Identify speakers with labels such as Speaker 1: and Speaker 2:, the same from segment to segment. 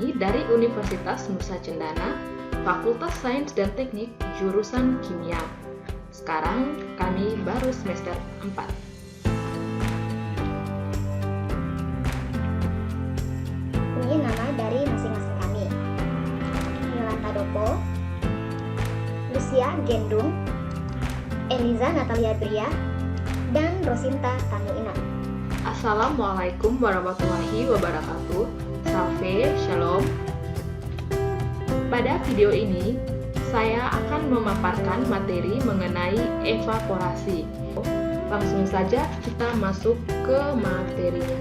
Speaker 1: kami dari Universitas Nusa Cendana, Fakultas Sains dan Teknik, jurusan Kimia. Sekarang kami baru semester 4.
Speaker 2: Ini nama dari masing-masing kami. Yolanta Dopo, Lucia Gendung, Eliza Natalia Bria, dan Rosinta Tanuina.
Speaker 1: Assalamualaikum warahmatullahi wabarakatuh. Salve, shalom. Pada video ini, saya akan memaparkan materi mengenai evaporasi. Langsung saja kita masuk ke materinya.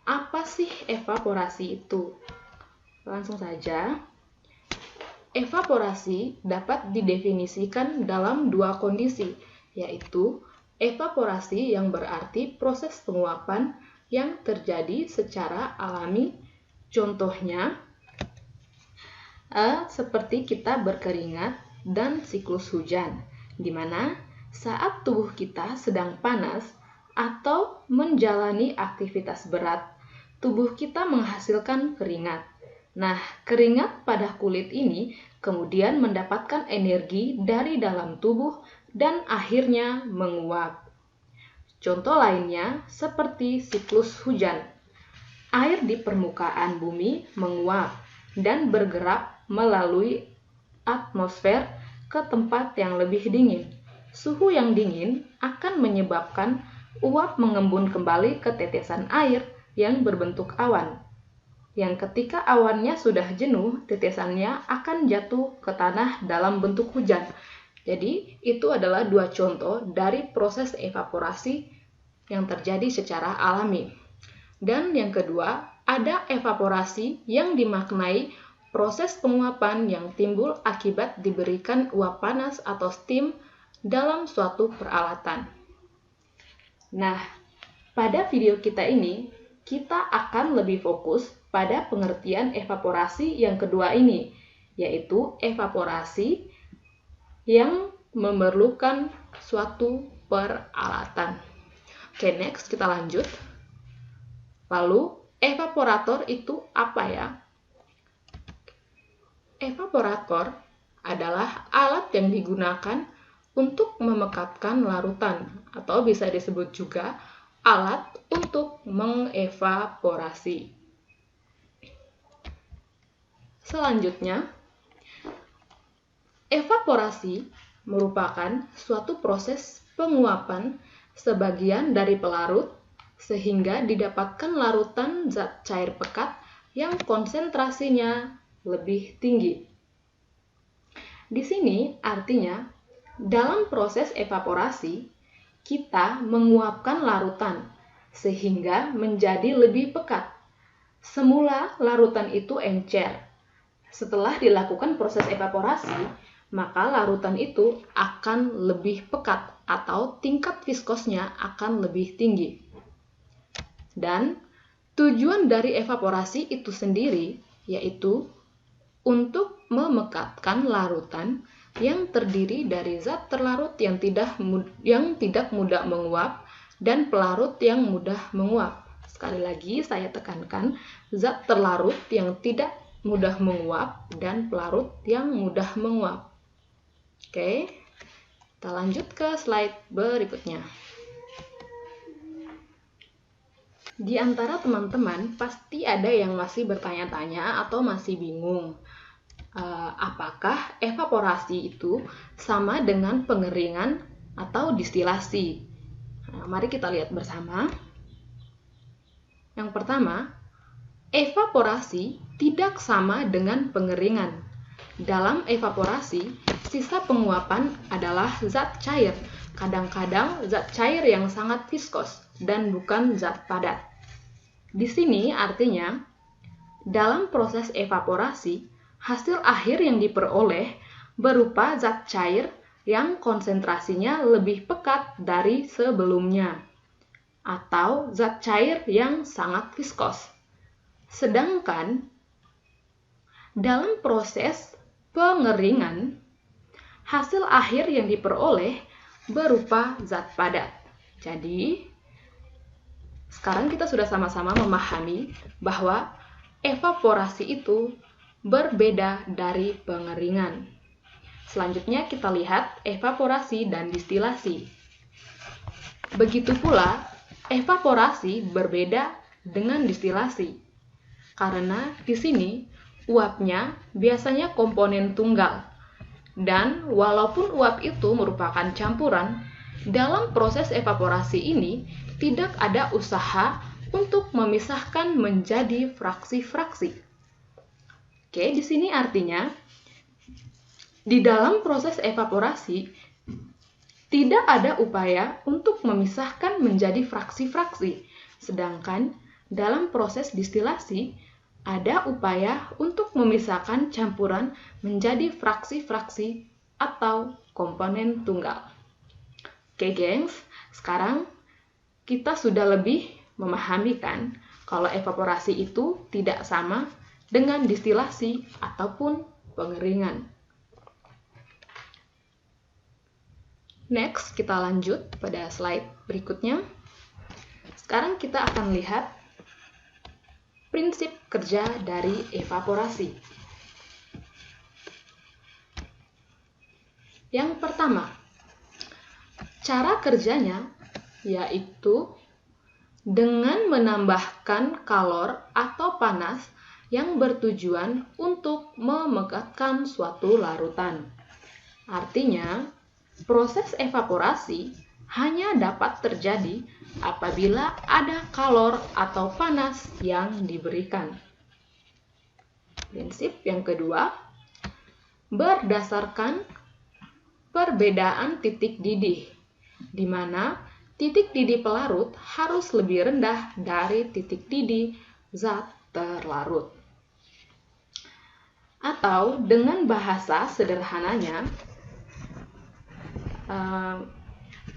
Speaker 1: Apa sih evaporasi itu? Langsung saja. Evaporasi dapat didefinisikan dalam dua kondisi, yaitu evaporasi yang berarti proses penguapan yang terjadi secara alami. Contohnya, seperti kita berkeringat dan siklus hujan, di mana saat tubuh kita sedang panas atau menjalani aktivitas berat, tubuh kita menghasilkan keringat. Nah, keringat pada kulit ini kemudian mendapatkan energi dari dalam tubuh dan akhirnya menguap. Contoh lainnya seperti siklus hujan. Air di permukaan bumi menguap dan bergerak melalui atmosfer ke tempat yang lebih dingin. Suhu yang dingin akan menyebabkan uap mengembun kembali ke tetesan air yang berbentuk awan. Yang ketika awannya sudah jenuh, tetesannya akan jatuh ke tanah dalam bentuk hujan. Jadi, itu adalah dua contoh dari proses evaporasi yang terjadi secara alami. Dan yang kedua, ada evaporasi yang dimaknai proses penguapan yang timbul akibat diberikan uap panas atau steam dalam suatu peralatan. Nah, pada video kita ini, kita akan lebih fokus pada pengertian evaporasi yang kedua ini, yaitu evaporasi yang memerlukan suatu peralatan. Oke, next kita lanjut. Lalu, evaporator itu apa ya? Evaporator adalah alat yang digunakan untuk memekatkan larutan, atau bisa disebut juga alat untuk mengevaporasi. Selanjutnya, evaporasi merupakan suatu proses penguapan sebagian dari pelarut sehingga didapatkan larutan zat cair pekat yang konsentrasinya lebih tinggi. Di sini artinya, dalam proses evaporasi, kita menguapkan larutan sehingga menjadi lebih pekat. Semula larutan itu encer. Setelah dilakukan proses evaporasi, maka larutan itu akan lebih pekat atau tingkat viskosnya akan lebih tinggi. Dan tujuan dari evaporasi itu sendiri yaitu untuk memekatkan larutan yang terdiri dari zat terlarut yang tidak mudah menguap dan pelarut yang mudah menguap. Sekali lagi saya tekankan, zat terlarut yang tidak mudah menguap dan pelarut yang mudah menguap. Oke, kita lanjut ke slide berikutnya. Di antara teman-teman pasti ada yang masih bertanya-tanya atau masih bingung. Apakah evaporasi itu sama dengan pengeringan atau distilasi? Nah, mari kita lihat bersama. Yang pertama, evaporasi tidak sama dengan pengeringan. Dalam evaporasi, sisa penguapan adalah zat cair, kadang-kadang zat cair yang sangat viskos dan bukan zat padat. Di sini artinya, dalam proses evaporasi, hasil akhir yang diperoleh berupa zat cair yang konsentrasinya lebih pekat dari sebelumnya, atau zat cair yang sangat viskos. Sedangkan dalam proses pengeringan, hasil akhir yang diperoleh berupa zat padat. Jadi, sekarang kita sudah sama-sama memahami bahwa evaporasi itu berbeda dari pengeringan. Selanjutnya kita lihat evaporasi dan distilasi. Begitu pula, evaporasi berbeda dengan distilasi. Karena di sini uapnya biasanya komponen tunggal. Dan walaupun uap itu merupakan campuran, dalam proses evaporasi ini tidak ada usaha untuk memisahkan menjadi fraksi-fraksi. Oke, di sini artinya di dalam proses evaporasi tidak ada upaya untuk memisahkan menjadi fraksi-fraksi, sedangkan dalam proses distilasi ada upaya untuk memisahkan campuran menjadi fraksi-fraksi atau komponen tunggal. Oke, gengs, sekarang kita sudah lebih memahami kan kalau evaporasi itu tidak sama dengan distilasi ataupun pengeringan. Next, kita lanjut pada slide berikutnya. Sekarang kita akan lihat prinsip kerja dari evaporasi. Yang pertama, cara kerjanya yaitu dengan menambahkan kalor atau panas yang bertujuan untuk memekatkan suatu larutan. Artinya, proses evaporasi hanya dapat terjadi apabila ada kalor atau panas yang diberikan. Prinsip yang kedua, berdasarkan perbedaan titik didih, di mana titik didih pelarut harus lebih rendah dari titik didih zat terlarut. Atau dengan bahasa sederhananya,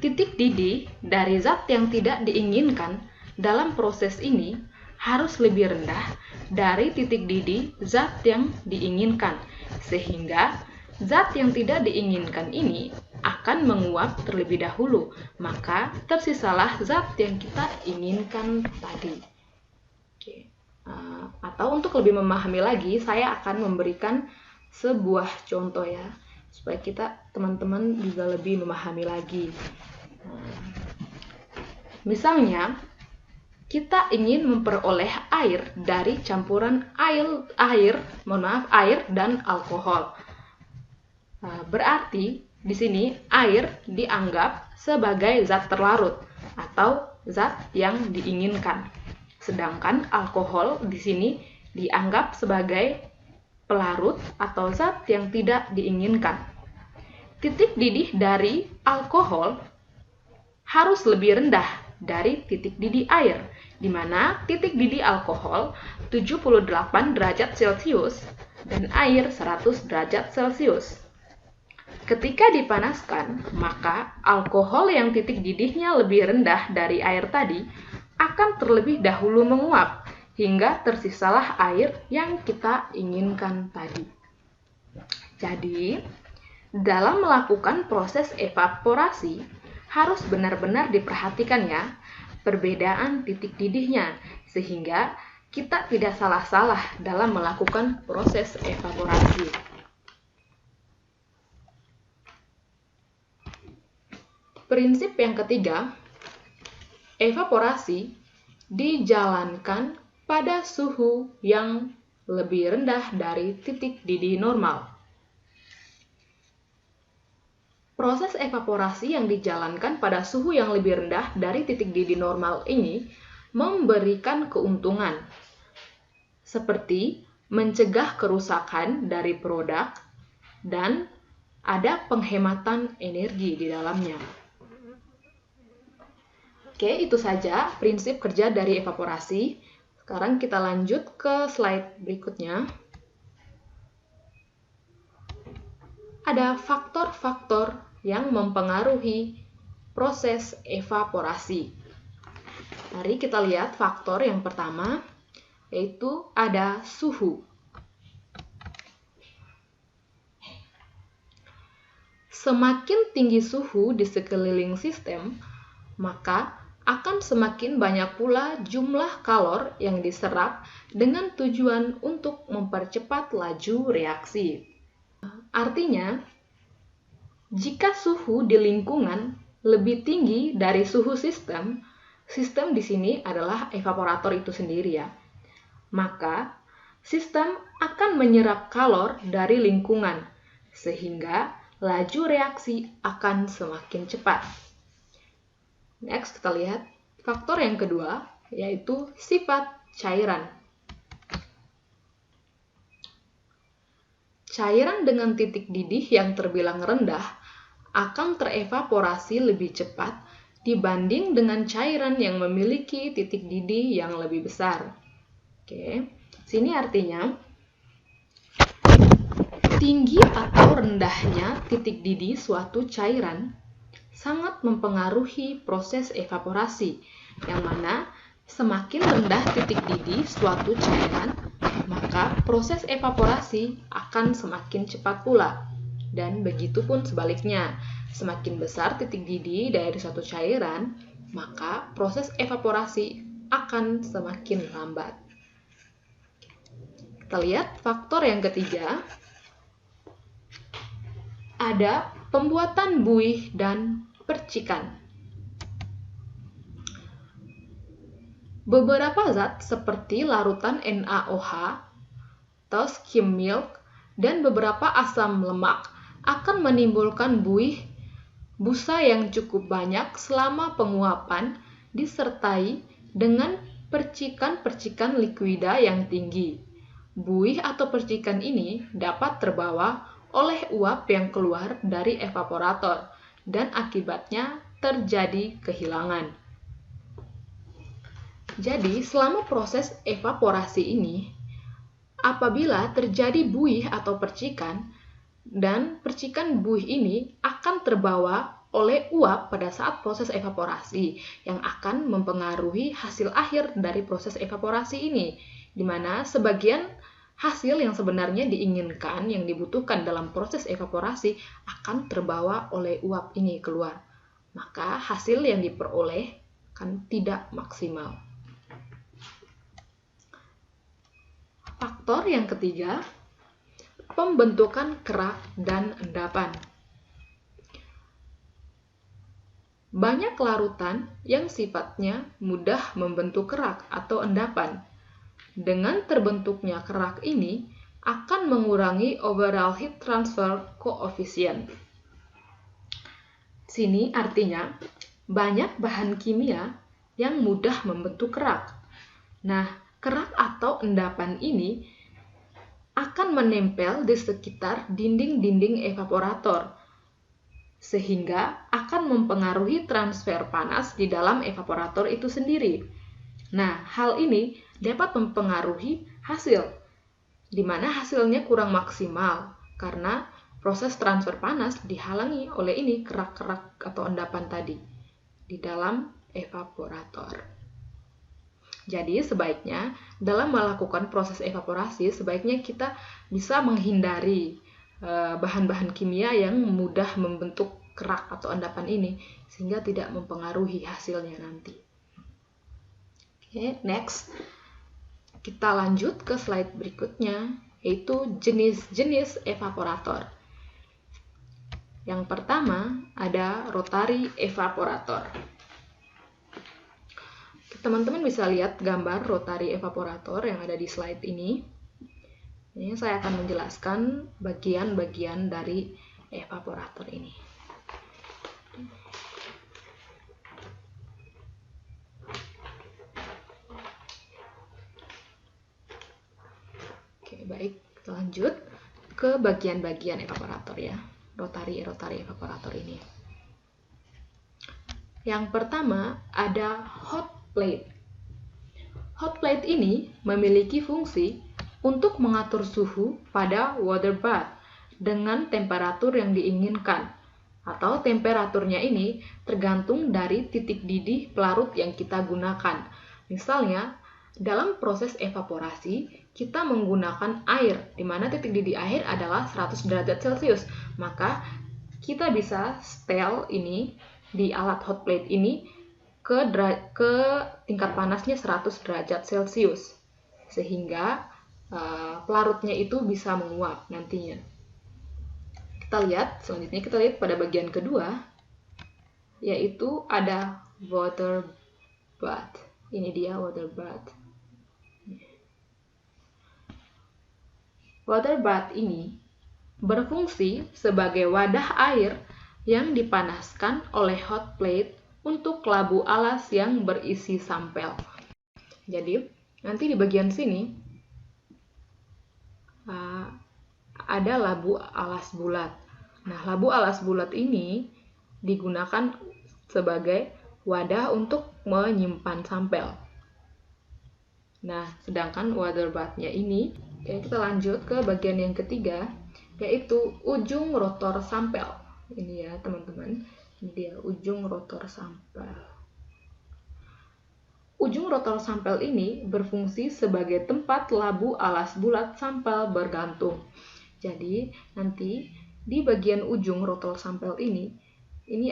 Speaker 1: titik didih dari zat yang tidak diinginkan dalam proses ini harus lebih rendah dari titik didih zat yang diinginkan, sehingga zat yang tidak diinginkan ini akan menguap terlebih dahulu, maka tersisalah zat yang kita inginkan tadi. Oke. Atau untuk lebih memahami lagi, saya akan memberikan sebuah contoh ya, supaya teman-teman juga lebih memahami lagi. Misalnya, kita ingin memperoleh air dari campuran air dan alkohol. Berarti di sini air dianggap sebagai zat terlarut atau zat yang diinginkan. Sedangkan alkohol di sini dianggap sebagai pelarut atau zat yang tidak diinginkan. Titik didih dari alkohol harus lebih rendah dari titik didih air, di mana titik didih alkohol 78 derajat Celcius dan air 100 derajat Celcius. Ketika dipanaskan, maka alkohol yang titik didihnya lebih rendah dari air tadi akan terlebih dahulu menguap, hingga tersisalah air yang kita inginkan tadi. Jadi, dalam melakukan proses evaporasi, harus benar-benar diperhatikan ya, perbedaan titik didihnya, sehingga kita tidak salah-salah dalam melakukan proses evaporasi. Prinsip yang ketiga, evaporasi dijalankan pada suhu yang lebih rendah dari titik didih normal. Proses evaporasi yang dijalankan pada suhu yang lebih rendah dari titik didih normal ini memberikan keuntungan, seperti mencegah kerusakan dari produk dan ada penghematan energi di dalamnya. Oke, itu saja prinsip kerja dari evaporasi. Sekarang kita lanjut ke slide berikutnya. Ada faktor-faktor yang mempengaruhi proses evaporasi. Mari kita lihat faktor yang pertama, yaitu ada suhu. Semakin tinggi suhu di sekeliling sistem, maka akan semakin banyak pula jumlah kalor yang diserap dengan tujuan untuk mempercepat laju reaksi. Artinya, jika suhu di lingkungan lebih tinggi dari suhu sistem di sini adalah evaporator itu sendiri ya, maka sistem akan menyerap kalor dari lingkungan, sehingga laju reaksi akan semakin cepat. Next, kita lihat faktor yang kedua, yaitu sifat cairan. Cairan dengan titik didih yang terbilang rendah akan terevaporasi lebih cepat dibanding dengan cairan yang memiliki titik didih yang lebih besar. Oke, sini artinya tinggi atau rendahnya titik didih suatu cairan sangat mempengaruhi proses evaporasi, yang mana semakin rendah titik didih suatu cairan, maka proses evaporasi akan semakin cepat pula. Dan begitu pun sebaliknya, semakin besar titik didih dari suatu cairan, maka proses evaporasi akan semakin lambat. Kita lihat faktor yang ketiga, ada pembuatan buih dan percikan. Beberapa zat seperti larutan NaOH atau skim milk dan beberapa asam lemak akan menimbulkan buih busa yang cukup banyak selama penguapan disertai dengan percikan-percikan likuida yang tinggi. Buih atau percikan ini dapat terbawa oleh uap yang keluar dari evaporator dan akibatnya terjadi kehilangan. Jadi, selama proses evaporasi ini, apabila terjadi buih atau percikan, dan percikan buih ini akan terbawa oleh uap pada saat proses evaporasi yang akan mempengaruhi hasil akhir dari proses evaporasi ini, di mana sebagian hasil yang sebenarnya diinginkan, yang dibutuhkan dalam proses evaporasi akan terbawa oleh uap ini keluar. Maka hasil yang diperoleh kan tidak maksimal. Faktor yang ketiga, pembentukan kerak dan endapan. Banyak larutan yang sifatnya mudah membentuk kerak atau endapan. Dengan terbentuknya kerak ini akan mengurangi overall heat transfer coefficient. Sini artinya banyak bahan kimia yang mudah membentuk kerak. Nah, kerak atau endapan ini akan menempel di sekitar dinding-dinding evaporator, sehingga akan mempengaruhi transfer panas di dalam evaporator itu sendiri. Nah, hal ini dapat mempengaruhi hasil, di mana hasilnya kurang maksimal karena proses transfer panas dihalangi oleh ini kerak-kerak atau endapan tadi di dalam evaporator. Jadi sebaiknya dalam melakukan proses evaporasi, sebaiknya kita bisa menghindari bahan-bahan kimia yang mudah membentuk kerak atau endapan ini, sehingga tidak mempengaruhi hasilnya nanti. Oke, next. Kita lanjut ke slide berikutnya, yaitu jenis-jenis evaporator. Yang pertama ada rotary evaporator. Teman-teman bisa lihat gambar rotary evaporator yang ada di slide ini. Ini saya akan menjelaskan bagian-bagian dari evaporator ini. Oke, baik, kita lanjut ke bagian-bagian evaporator ya, rotary evaporator ini. Yang pertama ada hot plate. Hot plate ini memiliki fungsi untuk mengatur suhu pada water bath dengan temperatur yang diinginkan, atau temperaturnya ini tergantung dari titik didih pelarut yang kita gunakan. Misalnya, dalam proses evaporasi, kita menggunakan air, di mana titik didih air adalah 100 derajat Celcius. Maka, kita bisa setel ini di alat hot plate ini ke tingkat panasnya 100 derajat Celcius, sehingga pelarutnya itu bisa menguap nantinya. Selanjutnya kita lihat pada bagian kedua, yaitu ada water bath. Ini dia water bath. Water bath ini berfungsi sebagai wadah air yang dipanaskan oleh hot plate untuk labu alas yang berisi sampel. Jadi, nanti di bagian sini ada labu alas bulat. Nah, labu alas bulat ini digunakan sebagai wadah untuk menyimpan sampel. Nah, sedangkan water bath-nya ini, kita lanjut ke bagian yang ketiga, yaitu ujung rotor sampel. Ini ya teman-teman, ini dia ujung rotor sampel. Ujung rotor sampel ini berfungsi sebagai tempat labu alas bulat sampel bergantung. Jadi, nanti di bagian ujung rotor sampel ini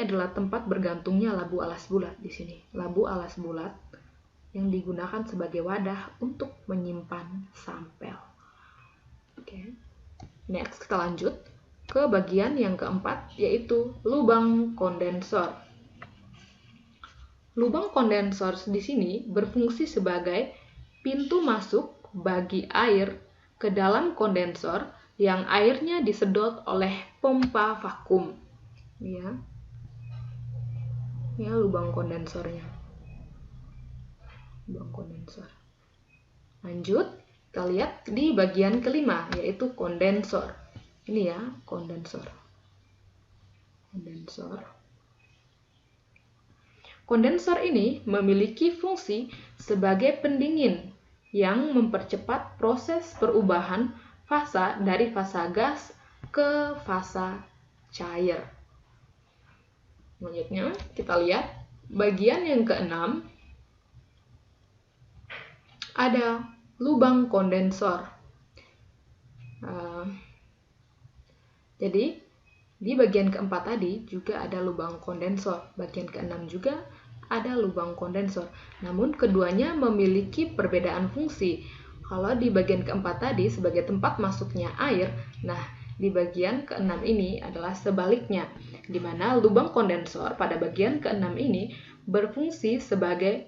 Speaker 1: adalah tempat bergantungnya labu alas bulat di sini. Labu alas bulat yang digunakan sebagai wadah untuk menyimpan sampel. Oke. Next, kita lanjut ke bagian yang keempat, yaitu lubang kondensor. Lubang kondensor di sini berfungsi sebagai pintu masuk bagi air ke dalam kondensor yang airnya disedot oleh pompa vakum. Ya, lubang kondensornya. Lubang kondensor. Lanjut, kita lihat di bagian kelima, yaitu kondensor. Ini ya, kondensor. Kondensor ini memiliki fungsi sebagai pendingin yang mempercepat proses perubahan fasa dari fasa gas ke fasa cair. Selanjutnya, kita lihat bagian yang keenam, ada lubang kondensor. Jadi, di bagian keempat tadi juga ada lubang kondensor. Bagian keenam juga ada lubang kondensor. Namun, keduanya memiliki perbedaan fungsi. Kalau di bagian keempat tadi sebagai tempat masuknya air, nah di bagian keenam ini adalah sebaliknya, di mana lubang kondensor pada bagian keenam ini berfungsi sebagai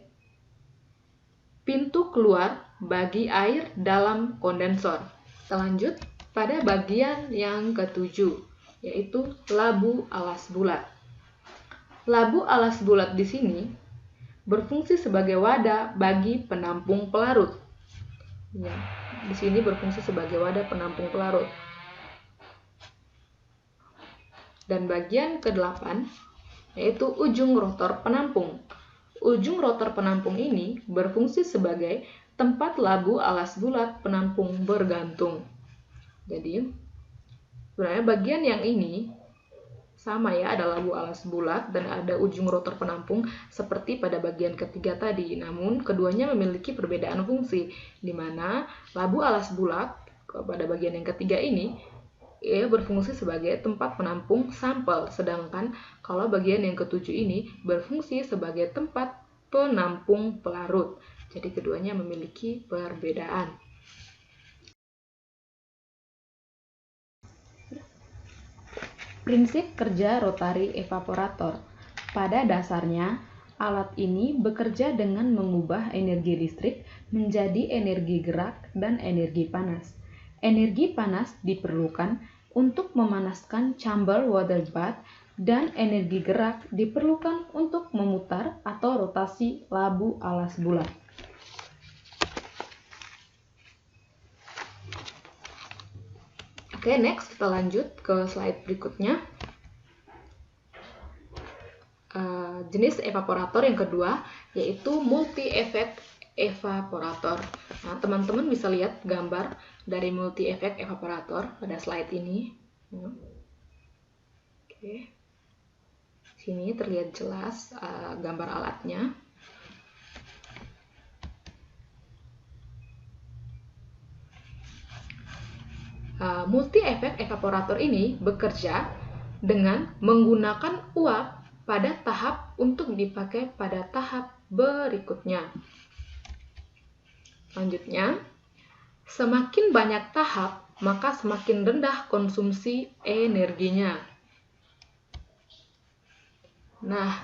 Speaker 1: pintu keluar bagi air dalam kondensor. Kita lanjut pada bagian yang ketujuh, yaitu labu alas bulat. Labu alas bulat di sini berfungsi sebagai wadah bagi penampung pelarut. Ya, di sini berfungsi sebagai wadah penampung pelarut. Dan bagian ke-8, yaitu ujung rotor penampung. Ujung rotor penampung ini berfungsi sebagai tempat labu alas bulat penampung bergantung. Jadi, sebenarnya bagian yang ini sama ya, ada labu alas bulat dan ada ujung rotor penampung seperti pada bagian ketiga tadi. Namun, keduanya memiliki perbedaan fungsi, di mana labu alas bulat pada bagian yang ketiga ini berfungsi sebagai tempat penampung sampel, sedangkan kalau bagian yang ketujuh ini berfungsi sebagai tempat penampung pelarut. Jadi keduanya memiliki perbedaan. Prinsip kerja rotari evaporator. Pada dasarnya, alat ini bekerja dengan mengubah energi listrik menjadi energi gerak dan energi panas. Energi panas diperlukan untuk memanaskan chamber water bath dan energi gerak diperlukan untuk memutar atau rotasi labu alas bulat. Oke, next kita lanjut ke slide berikutnya. Jenis evaporator yang kedua, yaitu multi-effect evaporator. Nah, teman-teman bisa lihat gambar dari multi-effect evaporator pada slide ini. Oke. Sini terlihat jelas gambar alatnya. Multi-effect evaporator ini bekerja dengan menggunakan uap pada tahap untuk dipakai pada tahap berikutnya. Selanjutnya, semakin banyak tahap, maka semakin rendah konsumsi energinya. Nah,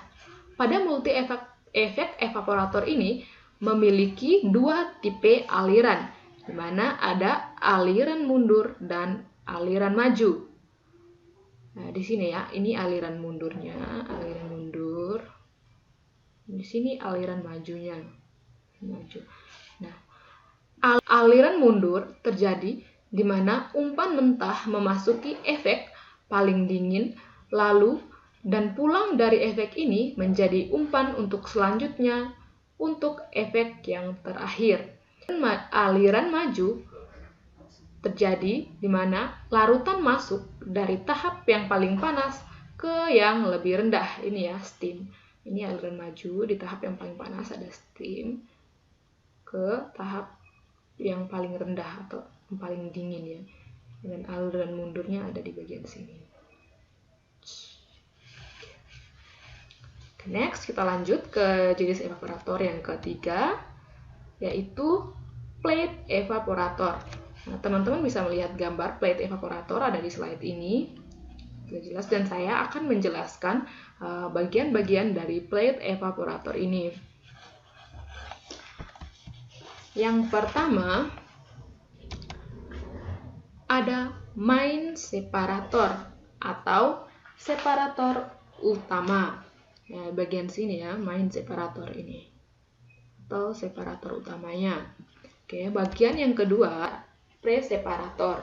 Speaker 1: pada multi-efek evaporator ini memiliki dua tipe aliran, di mana ada aliran mundur dan aliran maju. Nah, di sini ya, ini aliran mundurnya, aliran mundur. Di sini aliran majunya, maju. Nah, aliran mundur terjadi di mana umpan mentah memasuki efek paling dingin, lalu dan pulang dari efek ini menjadi umpan untuk selanjutnya untuk efek yang terakhir. Aliran maju terjadi di mana larutan masuk dari tahap yang paling panas ke yang lebih rendah. Ini ya, steam. Ini aliran maju, di tahap yang paling panas ada steam, ke tahap yang paling rendah atau yang paling dingin ya. Dan aliran mundurnya ada di bagian sini. Next, kita lanjut ke jenis evaporator yang ketiga, yaitu plate evaporator. Nah, teman-teman bisa melihat gambar plate evaporator ada di slide ini. Sudah jelas, dan saya akan menjelaskan bagian-bagian dari plate evaporator ini. Yang pertama, ada main separator atau separator utama. Ya, bagian sini ya, main separator ini atau separator utamanya. Oke, bagian yang kedua, preseparator.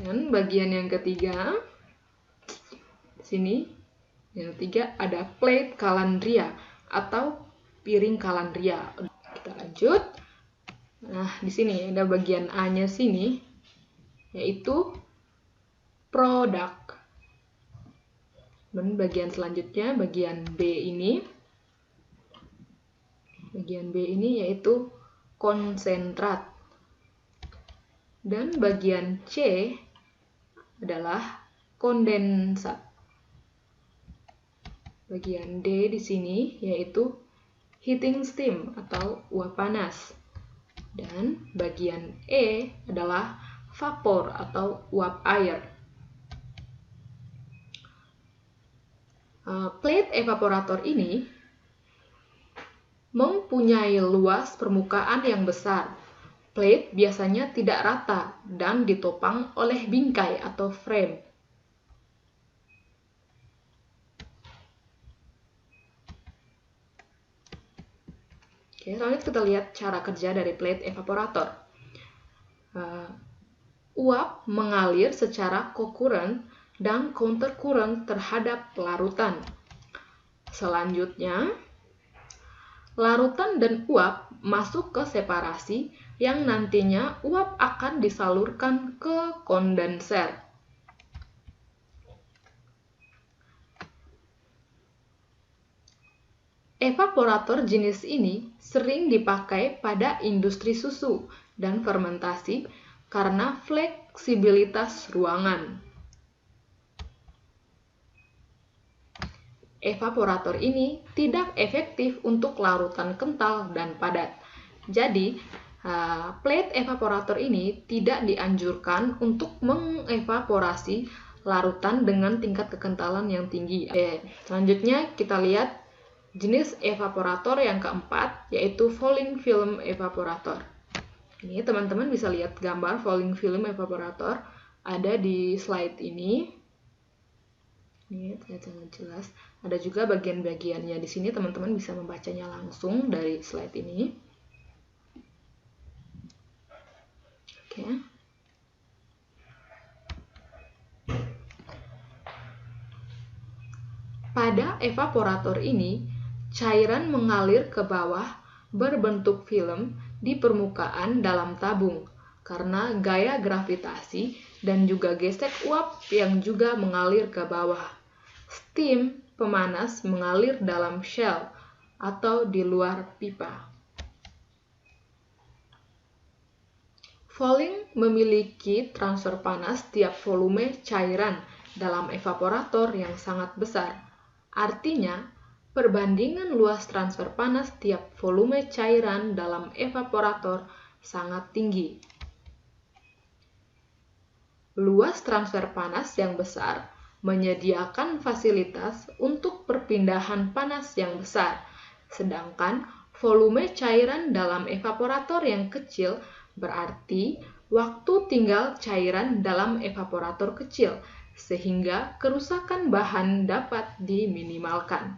Speaker 1: Dan bagian yang ketiga, sini yang ketiga ada plate calandria atau piring calandria. Kita lanjut. Nah, di sini ada bagian A-nya sini, yaitu produk. Dan bagian selanjutnya, bagian B ini. Bagian B ini yaitu konsentrat. Dan bagian C adalah kondensat. Bagian D di sini yaitu heating steam atau uap panas. Dan bagian E adalah vapor atau uap air. Plate evaporator ini mempunyai luas permukaan yang besar. Plate biasanya tidak rata dan ditopang oleh bingkai atau frame. Oke, selanjutnya kita lihat cara kerja dari plate evaporator. Uap mengalir secara co-current dan counter-current terhadap larutan. Selanjutnya, larutan dan uap masuk ke separasi yang nantinya uap akan disalurkan ke kondenser. Evaporator jenis ini sering dipakai pada industri susu dan fermentasi karena fleksibilitas ruangan. Evaporator ini tidak efektif untuk larutan kental dan padat. Jadi, plate evaporator ini tidak dianjurkan untuk mengevaporasi larutan dengan tingkat kekentalan yang tinggi. Selanjutnya kita lihat jenis evaporator yang keempat, yaitu falling film evaporator. Ini teman-teman bisa lihat gambar falling film evaporator ada di slide ini. Ini terlihat sangat jelas. Ada juga bagian-bagiannya di sini, teman-teman bisa membacanya langsung dari slide ini. Oke. Pada evaporator ini, cairan mengalir ke bawah berbentuk film di permukaan dalam tabung karena gaya gravitasi dan juga gesek uap yang juga mengalir ke bawah. Steam pemanas mengalir dalam shell atau di luar pipa. Falling memiliki transfer panas tiap volume cairan dalam evaporator yang sangat besar. Artinya, perbandingan luas transfer panas tiap volume cairan dalam evaporator sangat tinggi. Luas transfer panas yang besar menyediakan fasilitas untuk perpindahan panas yang besar, sedangkan volume cairan dalam evaporator yang kecil berarti waktu tinggal cairan dalam evaporator kecil, sehingga kerusakan bahan dapat diminimalkan.